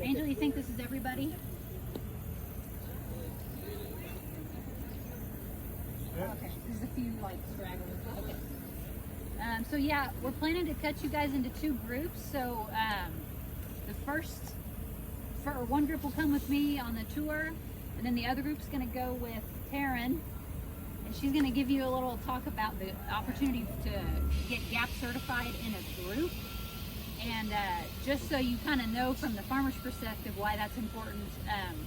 Angel, you think this is everybody? Okay, there's a few like stragglers. Okay. So yeah, we're planning to cut you guys into two groups. So the one group will come with me on the tour, and then the other group's going to go with Taryn, and she's going to give you a little talk about the opportunity to get GAP certified in a group. And just so you kind of know from the farmer's perspective why that's important,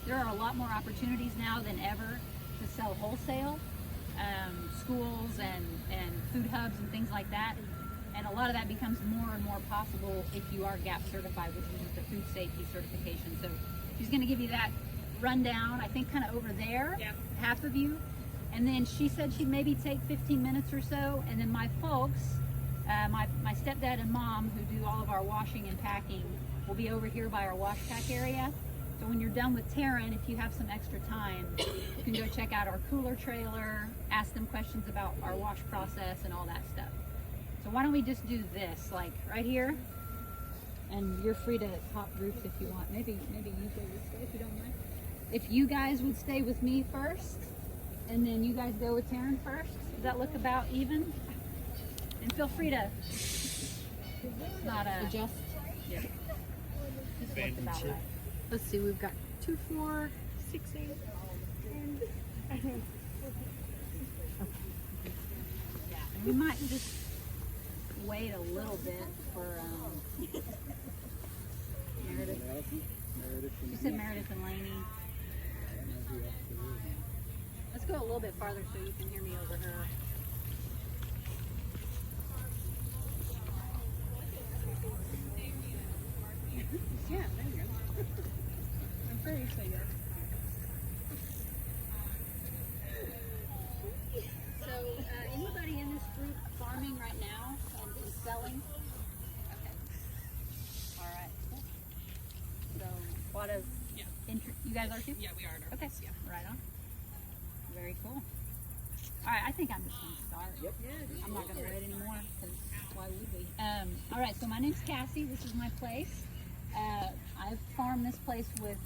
there are a lot more opportunities now than ever to sell wholesale. Schools and food hubs and things like that, and a lot of that becomes more and more possible if you are GAP certified, which is the food safety certification. So she's going to give you that rundown, I think kind of over there, yeah. Half of you, and then she said she'd maybe take 15 minutes or so, and then my folks, my stepdad and mom, who do all of our washing and packing, will be over here by our wash pack area. So when you're done with Taryn, if you have some extra time, you can go check out our cooler trailer, ask them questions about our wash process and all that stuff. So why don't we just do this, like right here, and you're free to hop groups if you want. Maybe you guys would stay if you don't mind. If you guys would stay with me first, and then you guys go with Taryn first, does that look about even? And feel free to not adjust. Yeah. Just look about right. Let's see, we've got 2, 4, 6, 8, 10. Okay. Yeah, and we might just wait a little bit for Meredith. She said Meredith and Laney. Let's go a little bit farther so you can hear me over her. Yeah, there you go. I'm very excited. So, anybody in this group farming right now and selling? Okay. All right. Cool. So, a lot of you guys are too? Yeah, we are. Okay. Yeah. Right on. Very cool. All right, I think I'm just going to start. Yep. I'm not going to wait anymore because why would we? All right, so my name's Cassie. This is my place. I've farmed this place with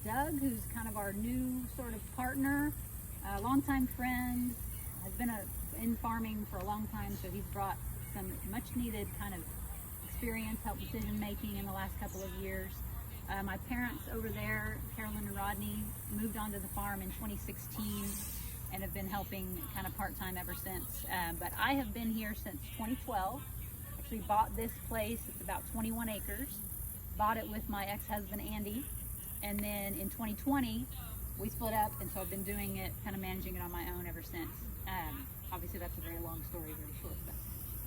Doug, who's kind of our new sort of partner, longtime friend, has been in farming for a long time, so he's brought some much needed kind of experience, help decision making in the last couple of years. My parents over there, Carolyn and Rodney, moved onto the farm in 2016 and have been helping kind of part-time ever since. But I have been here since 2012. Actually bought this place, it's about 21 acres. Bought it with my ex-husband Andy, and then in 2020 we split up, and so I've been doing it, kind of managing it on my own ever since. Obviously that's a very long story, very short, but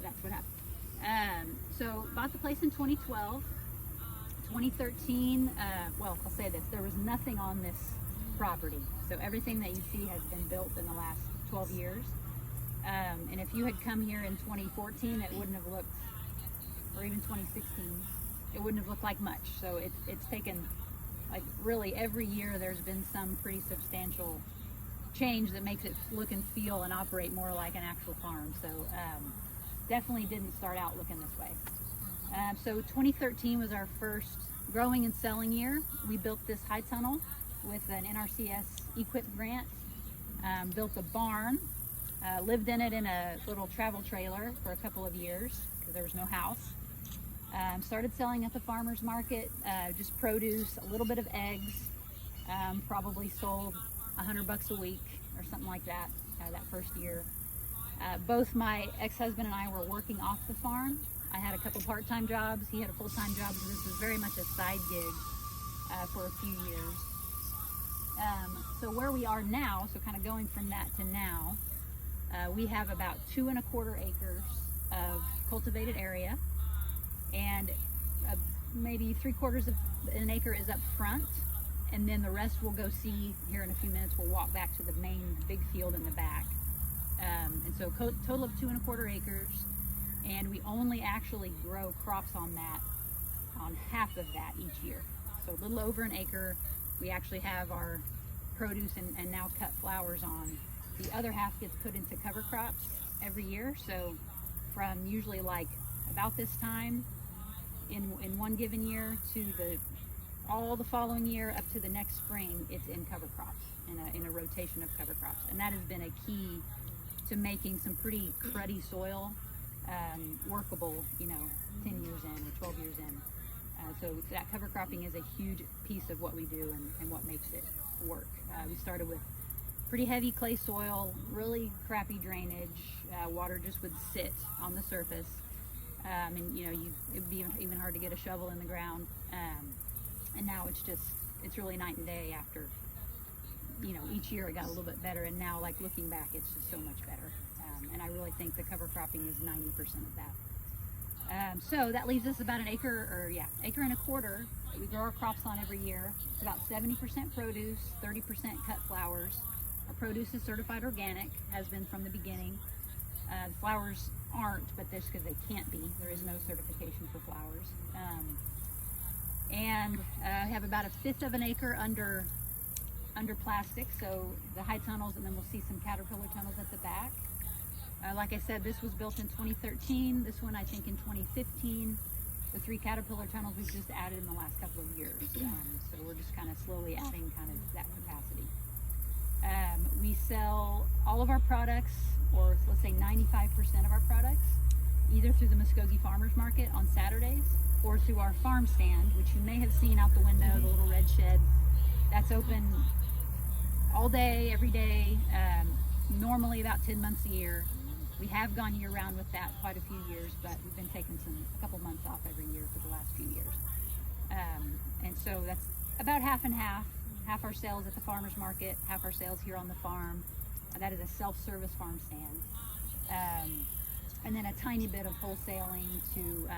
that's what happened. So bought the place in 2012. 2013, well, I'll say this, there was nothing on this property, so everything that you see has been built in the last 12 years. And if you had come here in 2014, it wouldn't have looked, or even 2016, it wouldn't have looked like much. So it's taken, like, really every year there's been some pretty substantial change that makes it look and feel and operate more like an actual farm. So definitely didn't start out looking this way. So 2013 was our first growing and selling year. We built this high tunnel with an NRCS equip grant, built a barn, lived in it in a little travel trailer for a couple of years because there was no house. Started selling at the farmer's market, just produce, a little bit of eggs, probably sold $100 a week or something like that, that first year. Both my ex-husband and I were working off the farm. I had a couple part-time jobs, he had a full-time job, so this was very much a side gig for a few years. So where we are now, so kind of going from that to now, we have about 2 1/4 acres of cultivated area, and maybe 3/4 of an acre is up front, and then the rest we'll go see here in a few minutes. We'll walk back to the main big field in the back. And so total of 2 1/4 acres, and we only actually grow crops on half of that each year. So a little over an acre, we actually have our produce and now cut flowers on. The other half gets put into cover crops every year. So from usually like about this time in one given year to the all the following year up to the next spring, it's in cover crops, in a rotation of cover crops. And that has been a key to making some pretty cruddy soil workable, 10 years in or 12 years in. So that cover cropping is a huge piece of what we do and what makes it work. We started with pretty heavy clay soil, really crappy drainage. Water just would sit on the surface. And it'd be even hard to get a shovel in the ground. And now it's really night and day after, each year it got a little bit better. And now, like, looking back, it's just so much better. And I really think the cover cropping is 90% of that. So that leaves us about an acre and a quarter that we grow our crops on every year. It's about 70% produce, 30% cut flowers. Our produce is certified organic, has been from the beginning. The flowers aren't, but that's because they can't be. There is no certification for flowers. And I have about 1/5 of an acre under plastic, so the high tunnels, and then we'll see some caterpillar tunnels at the back. Like I said, this was built in 2013. This one, I think, in 2015. The 3 caterpillar tunnels we've just added in the last couple of years. So we're just kind of slowly adding kind of that capacity. We sell all of our products, or let's say 95% of our products, either through the Muskogee Farmers Market on Saturdays or through our farm stand, which you may have seen out the window, the little red shed. That's open all day, every day, normally about 10 months a year. We have gone year round with that quite a few years, but we've been taking a couple months off every year for the last few years. And so that's about half and half. Half our sales at the farmers market, half our sales here on the farm. That is a self-service farm stand. And then a tiny bit of wholesaling to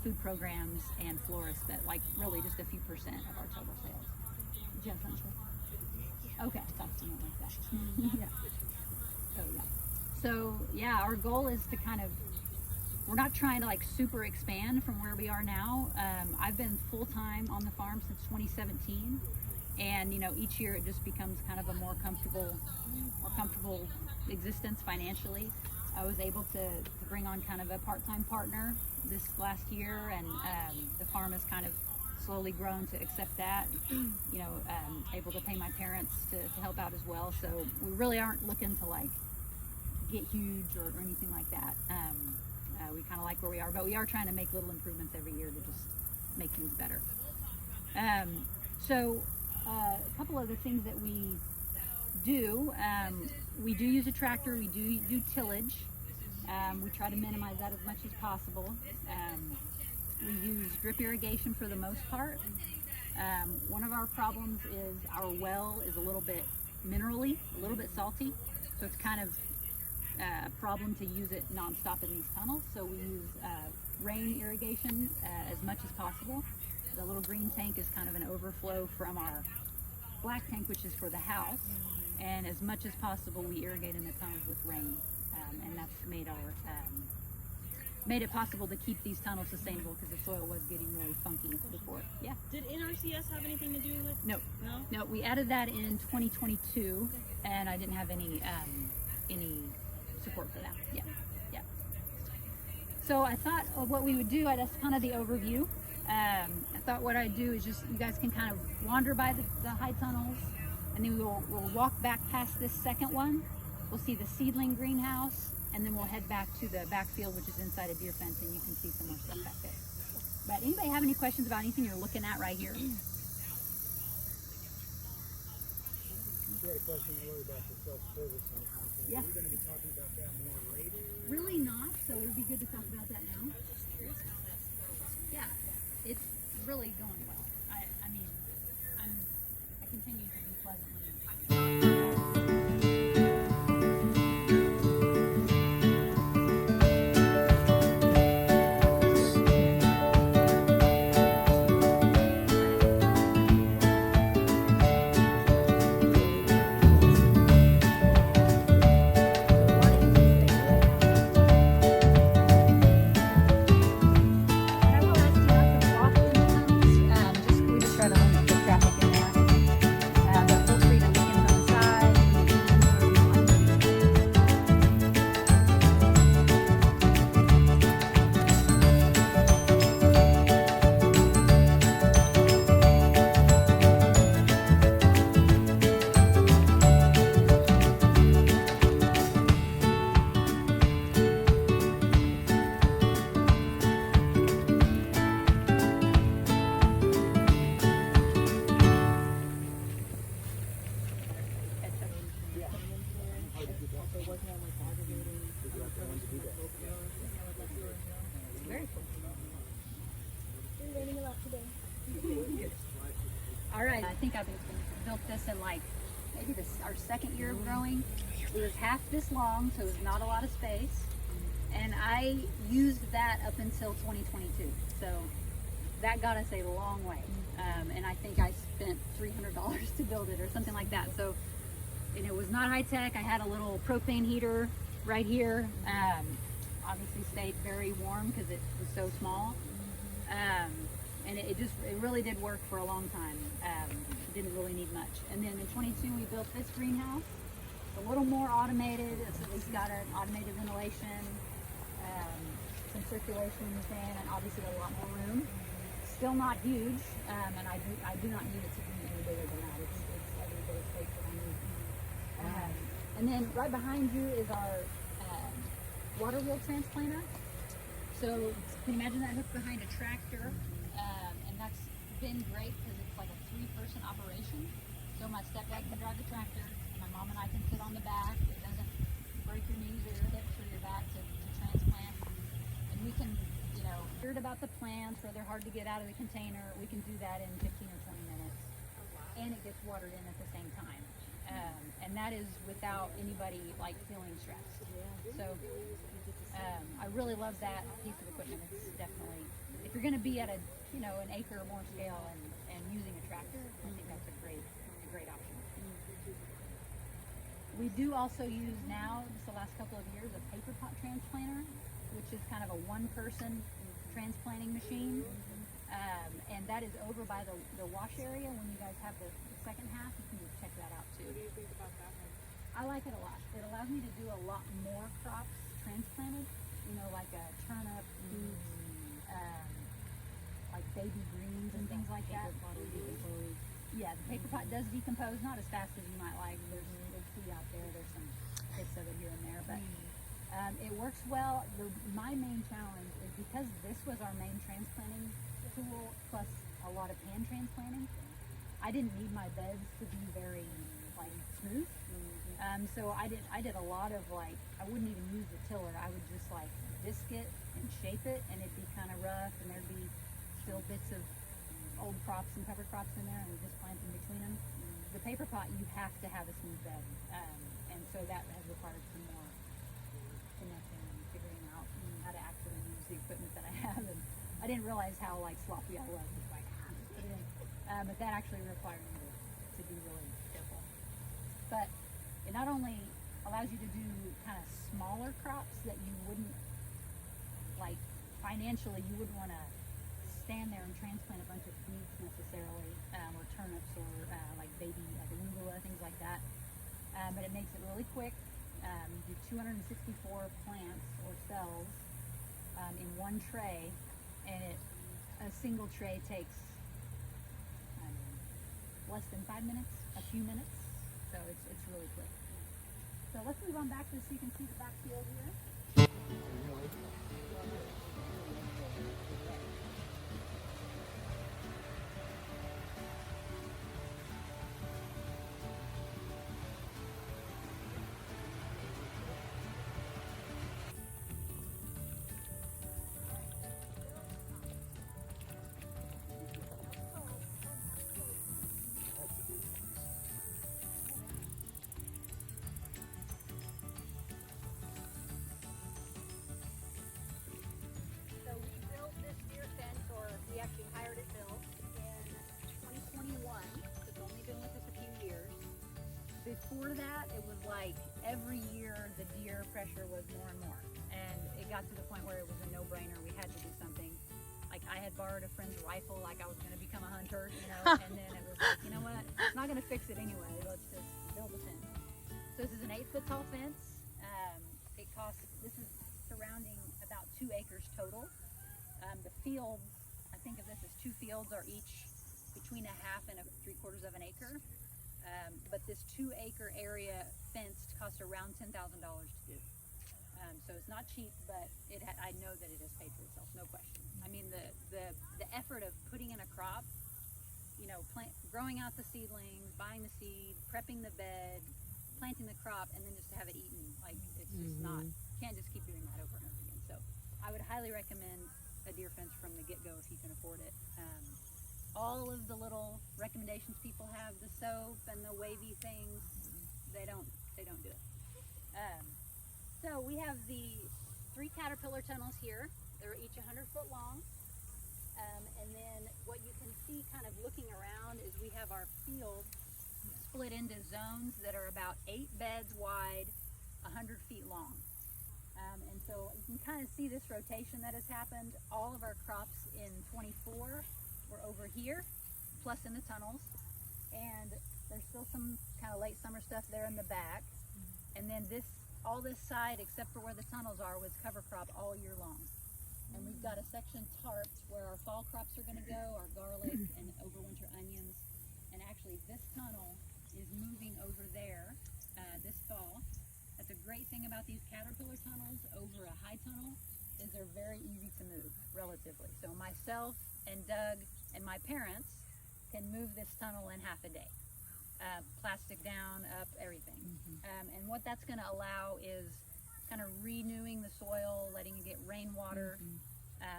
food programs and florists, but like really just a few percent of our total sales. Did you have something to say? Okay, I thought something like that. Yeah. So yeah, our goal is to we're not trying to like super expand from where we are now. I've been full-time on the farm since 2017. And each year it just becomes kind of a more comfortable existence financially. I was able to bring on kind of a part-time partner this last year, and the farm has kind of slowly grown to accept that. Able to pay my parents to help out as well. So we really aren't looking to like get huge or anything like that. We kind of like where we are, but we are trying to make little improvements every year to just make things better. A couple of the things that we do use a tractor. We do tillage. We try to minimize that as much as possible. We use drip irrigation for the most part. One of our problems is our well is a little bit minerally, a little bit salty, so it's kind of a problem to use it nonstop in these tunnels. So we use rain irrigation as much as possible. The little green tank is kind of an overflow from our black tank, which is for the house, and as much as possible we irrigate in the tunnels with rain, and that's made it possible to keep these tunnels sustainable because the soil was getting really funky before. Yeah. Did NRCS have anything to do with it? No, we added that in 2022, and I didn't have any support for that. Yeah. So I thought what we would do, that's kind of the overview. I thought what I'd do is just, you guys can kind of wander by the high tunnels, and then we'll walk back past this second one. We'll see the seedling greenhouse, and then we'll head back to the backfield, which is inside a deer fence, and you can see some more stuff back there. But anybody have any questions about anything you're looking at right here? You had a question really about the self-service and the content. Yeah. Are we going to be talking about that more later? Really not, so it would be good to talk about that now. Yeah, it's really going well. I mean, I continue to be pleasantly. think I've built this in like maybe our second year of growing. It was half this long, so it was not a lot of space. And I used that up until 2022. So that got us a long way. And I think I spent $300 to build it or something like that. So, and it was not high tech. I had a little propane heater right here. Obviously stayed very warm because it was so small. And it really did work for a long time. Didn't really need much. And then in 22 we built this greenhouse. It's a little more automated. It's at least got an automated ventilation, some circulation in the fan, and obviously a lot more room. Still not huge, and I do not need it to be any bigger than that. It's every bit of space that I need. And then right behind you is our water wheel transplanter. So can you imagine that hooked behind a tractor? And that's been great because it's like a 3-person operation. So my stepdad can drive the tractor, and my mom and I can sit on the back. It doesn't break your knees or your hips or your back to transplant. And we can, heard about the plants where they're hard to get out of the container. We can do that in 15 or 20 minutes. And it gets watered in at the same time. And that is without anybody like feeling stressed. So I really love that piece of equipment. It's definitely, if you're going to be at an acre or more scale and using a tractor, I think that's a great option. We do also use now, just the last couple of years, a paper pot transplanter, which is kind of a 1-person transplanting machine. And that is over by the wash area. When you guys have the second half, you can check that out too. What do you think about that one? I like it a lot. It allows me to do a lot more crops transplanted, like a turnip, beets, like baby greens and things like that. Yeah, the paper pot does decompose, not as fast as you might like. There's seed out there. There's some bits of it here and there, but it works well. My main challenge is because this was our main transplanting tool, plus a lot of hand transplanting, I didn't need my beds to be very smooth. So I did a lot of I wouldn't even use the tiller. I would just disc it and shape it, and it'd be kind of rough, and there'd be still bits of old crops and cover crops in there, and we just plant in between them. The paper pot, you have to have a smooth bed, and so that has required some more connecting and figuring out how to actually use the equipment that I have. And I didn't realize how sloppy I was. Just put it in. But that actually required me to be really careful. But it not only allows you to do kind of smaller crops that you wouldn't financially, you wouldn't want to stand there and transplant a bunch of beets necessarily, or turnips, or baby arugula, things like that. But it makes it really quick. You do 264 plants or cells in one tray, and a single tray takes less than 5 minutes, a few minutes. So it's really quick. So let's move on back so you can see the back field here. We actually hired it built in 2021. It's only been with us a few years. Before that, it was every year the deer pressure was more and more. And it got to the point where it was a no-brainer. We had to do something. I had borrowed a friend's rifle, I was going to become a hunter, and then it was you know what? It's not going to fix it anyway. Let's just build a fence. So this is an 8-foot tall fence. This is surrounding about 2 acres total. The fields, I think of this as 2 fields, are each between a half and 3/4 of an acre. But this 2-acre area fenced costs around $10,000 to do. So it's not cheap, but I know that it has paid for itself, no question. I mean, the effort of putting in a crop, growing out the seedlings, buying the seed, prepping the bed, planting the crop, and then just to have it eaten, it's just not, can't just keep doing that over and over again. So I would highly recommend a deer fence from the get-go if you can afford it. all of the little recommendations people have, the soap and the wavy things, they don't do it. So we have the 3 caterpillar tunnels here. They're each 100 foot long. And then what you can see kind of looking around is we have our field split into zones that are about 8 beds wide, 100 feet long. And so you can kind of see this rotation that has happened. All of our crops in 24 were over here, plus in the tunnels. And there's still some kind of late summer stuff there in the back. And then all this side, except for where the tunnels are, was cover crop all year long. And we've got a section tarped where our fall crops are going to go, our garlic and overwinter onions. And actually this tunnel is moving over there this fall. That's a great thing about these caterpillar tunnels over a high tunnel is they're very easy to move relatively. So myself and Doug and my parents can move this tunnel in half a day. Plastic down, up, everything. And what that's going to allow is kind of renewing the soil, letting it get rainwater.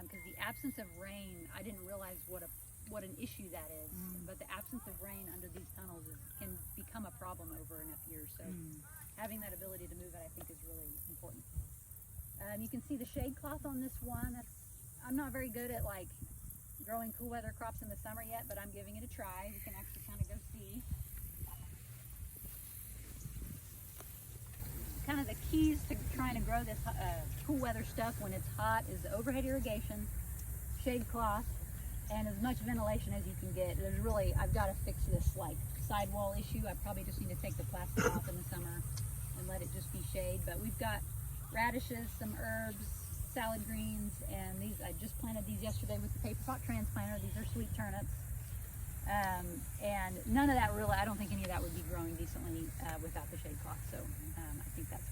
Because the absence of rain, I didn't realize what an issue that is. But the absence of rain under these tunnels can become a problem over enough years. So having that ability to move it, I think, is really important. You can see the shade cloth on this one. I'm not very good at like growing cool weather crops in the summer yet, but I'm giving it a try. You can actually kind of go see. Kind of the keys to trying to grow this cool weather stuff when it's hot is the overhead irrigation, shade cloth, and as much ventilation as you can get. There's really, I've got to fix this like sidewall issue. I probably just need to take the plastic off in the summer and let it just be shade. But we've got radishes, some herbs, salad greens, and these, I just planted these yesterday with the paper pot transplanter. These are sweet turnips. And none of that really, I don't think any of that would be growing decently without the shade cloth. So I think that's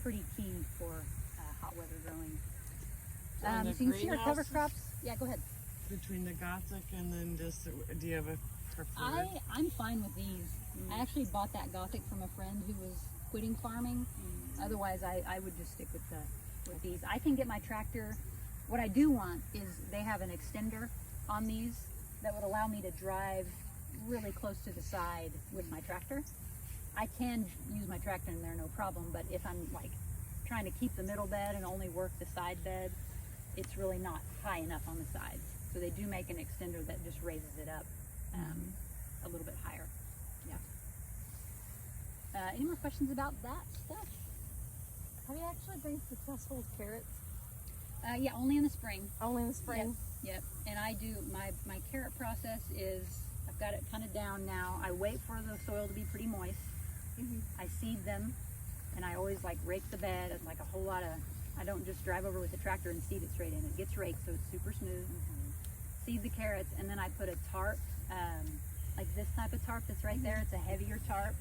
pretty key for hot weather growing. So you can see our cover crops. Yeah, go ahead. Between the Gothic and then just, do you have a preferred? I'm fine with these. I actually bought that Gothic from a friend who was quitting farming. Otherwise, I would just stick with these. I can get my tractor. What I do want is they have an extender on these that would allow me to drive really close to the side with my tractor. I can use my tractor in there, no problem, but if I'm like trying to keep the middle bed and only work the side bed, it's really not high enough on the sides. So they do make an extender that just raises it up a little bit higher. Yeah. Any more questions about that stuff? Have you actually been successful with carrots? Yeah, only in the spring. Only in the spring? Yep. And I do, my carrot process is, I've got it kind of down now. I wait for the soil to be pretty moist. I seed them, and I always like rake the bed and like a whole lot of, I don't just drive over with the tractor and seed it straight in. It gets raked so it's super smooth. Seed the carrots, and then I put a tarp, like this type of tarp that's right there. It's a heavier tarp.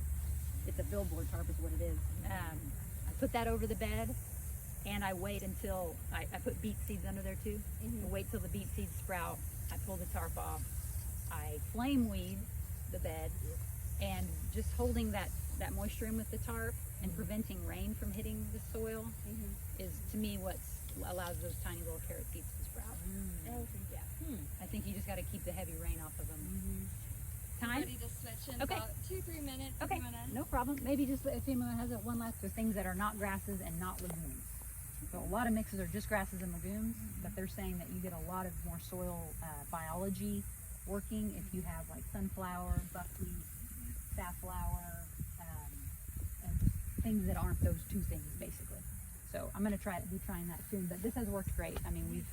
It's a billboard tarp is what it is. I put that over the bed, and I wait until, I put beet seeds under there too. I wait till the beet seeds sprout. I pull the tarp off. I flame weed the bed, and just holding that moisture in with the tarp and preventing rain from hitting the soil is, to me, what allows those tiny little carrot seeds to sprout. Yeah. I think you just got to keep the heavy rain off of them. Time? Ready to switch in Okay. about 2-3 minutes. Okay, If you wanna... no problem. Maybe just if anyone has one last, for things that are not grasses and not legumes. So a lot of mixes are just grasses and legumes, but they're saying that you get a lot of more soil biology working if you have like sunflower, buckwheat, safflower, and just things that aren't those two things basically. So I'm going to be trying that soon, but this has worked great. I mean,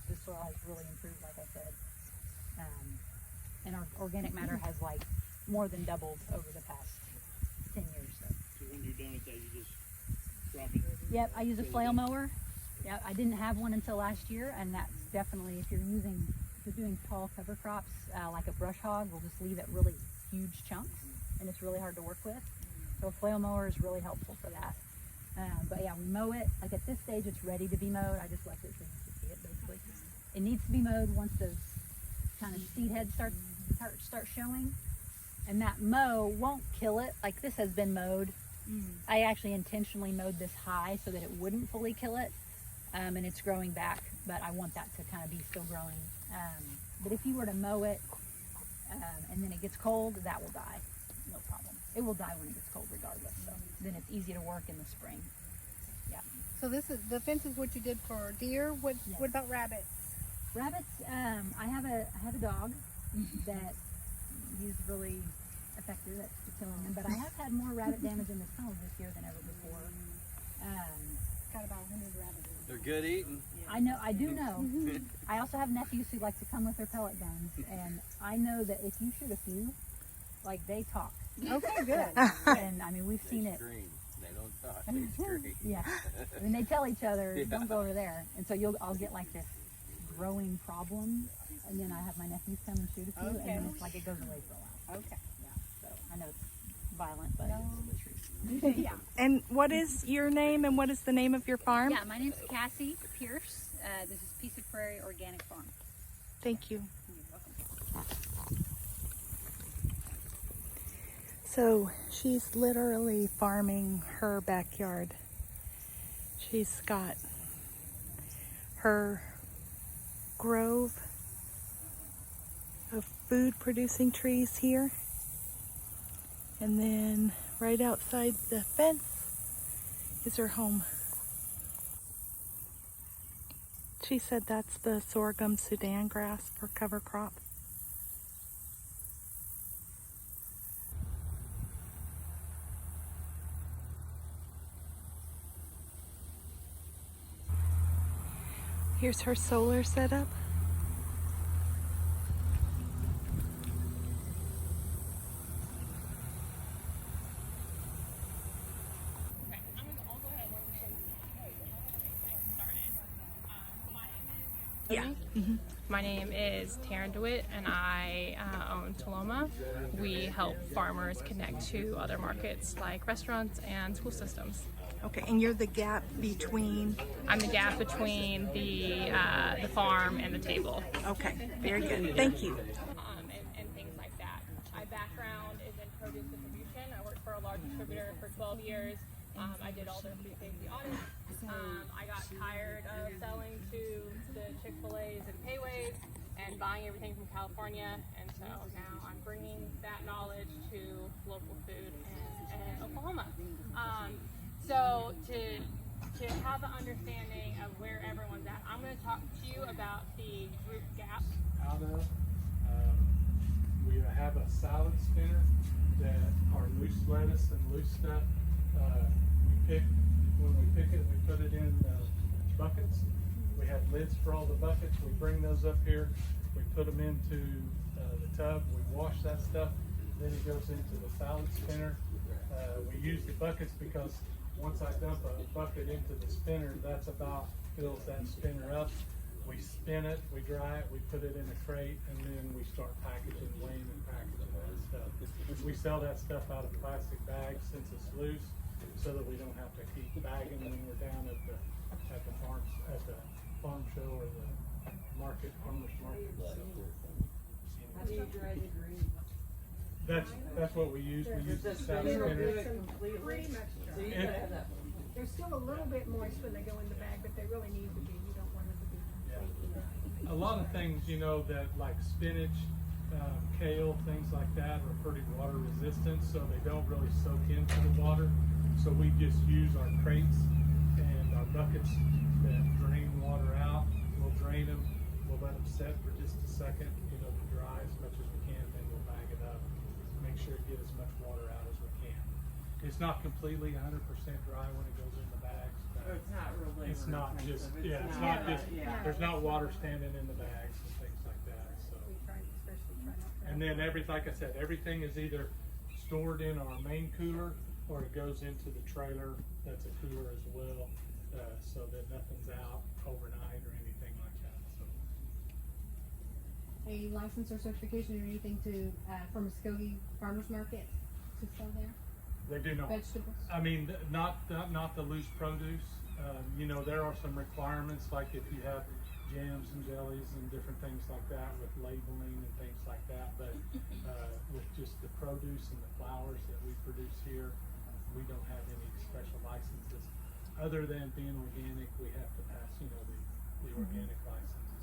the soil has really improved, like I said. And our organic matter has like more than doubled over the past 10 years. So when you're done with that, you just drop it? Yep, I use a flail mower. Yeah, I didn't have one until last year, and that's definitely, if you're doing tall cover crops, like a brush hog, will just leave it really huge chunks, and it's really hard to work with. So a flail mower is really helpful for that. But yeah, we mow it. Like at this stage, it's ready to be mowed. I just left it so you can see it basically. It needs to be mowed once those kind of seed heads start showing. And that mow won't kill it. Like this has been mowed. I actually intentionally mowed this high so that it wouldn't fully kill it. And it's growing back, but I want that to kind of be still growing. But if you were to mow it and then it gets cold, that will die. No problem. It will die when it gets cold regardless. So then it's easy to work in the spring. Yeah. So this is the fence is what you did for deer. What Yes. what about rabbits? Rabbits, I have a dog that he's really effective at killing them, but I have had more rabbit damage in the tunnels this year than ever before. Got about 100 rabbits. They're good eating. I do know. I also have nephews who like to come with their pellet guns, and I know that if you shoot a few, like they talk. Okay, good. And I mean, we've seen They it. scream. They don't talk. They scream. Yeah, and they tell each other, "Don't go over there," and so I'll get like this growing problem, and then I have my nephews come and shoot a few, Okay. and then it's like it goes away for a while. Okay. Yeah, so I know it's violent, but it's the truth. Yeah. And what is your name and what is the name of your farm? Yeah, my name's Cassie Pierce. This is Piece of Prairie Organic Farm. Thank you. You're welcome. So she's literally farming her backyard. She's got her grove of food producing trees here. And then right outside the fence is her home. She said that's the sorghum Sudan grass for cover crop. Here's her solar setup. Yeah. My name is Taryn DeWitt, and I own Toloma. We help farmers connect to other markets like restaurants and school systems. Okay, and you're the gap between. I'm the gap between the farm and the table. Okay, very good. Thank you. And things like that. My background is in produce distribution. I worked for a large distributor for 12 years. I did all their food safety audits. I got tired of selling to the Chick-fil-A's and Payways and buying everything from California, and so now I'm bringing that knowledge to local food in Oklahoma. So to have an understanding of where everyone's at, I'm going to talk to you about the group gap. Out of, we have a salad spinner that are loose lettuce and loose stuff. When we pick it, we put it in buckets. We have lids for all the buckets. We bring those up here. We put them into the tub. We wash that stuff. Then it goes into the salad spinner. We use the buckets because once I dump a bucket into the spinner, that's about fills that spinner up. We spin it, we dry it, we put it in a crate, and then we start packaging, weighing and packaging that stuff. We sell that stuff out of plastic bags since it's loose, so that we don't have to keep bagging when we're down at the farm show or the market, farmers market. How do you dry the green? That's what we use. We use the salad spinner. Pretty much So dry. you gotta have that. They're still a little bit moist when they go in the bag, but they really need to be. You don't want it to be completely dry. A lot of things, that like spinach, kale, things like that are pretty water resistant, so they don't really soak into the water. So we just use our crates and our buckets that drain water out. We'll drain them, we'll let them set for just a second, to dry as much as we can, then we'll bag it up. Make sure to get as much water out as we can. It's not completely 100% dry when it goes in the bags. Or it's not really. It's not just, intensive. it's not just, Yeah. there's not water standing in the bags and things like that, so. We try, especially try not to. And then like I said, everything is either stored in our main cooler or it goes into the trailer that's a cooler as well, so that nothing's out overnight or anything like that, so. A license or certification or anything to for Muskogee Farmers Market to sell there? They do not. Vegetables? I mean, not the loose produce. There are some requirements, like if you have jams and jellies and different things like that with labeling and things like that. But with just the produce and the flowers that we produce here, we don't have any special licenses. Other than being organic, we have to pass, the organic license.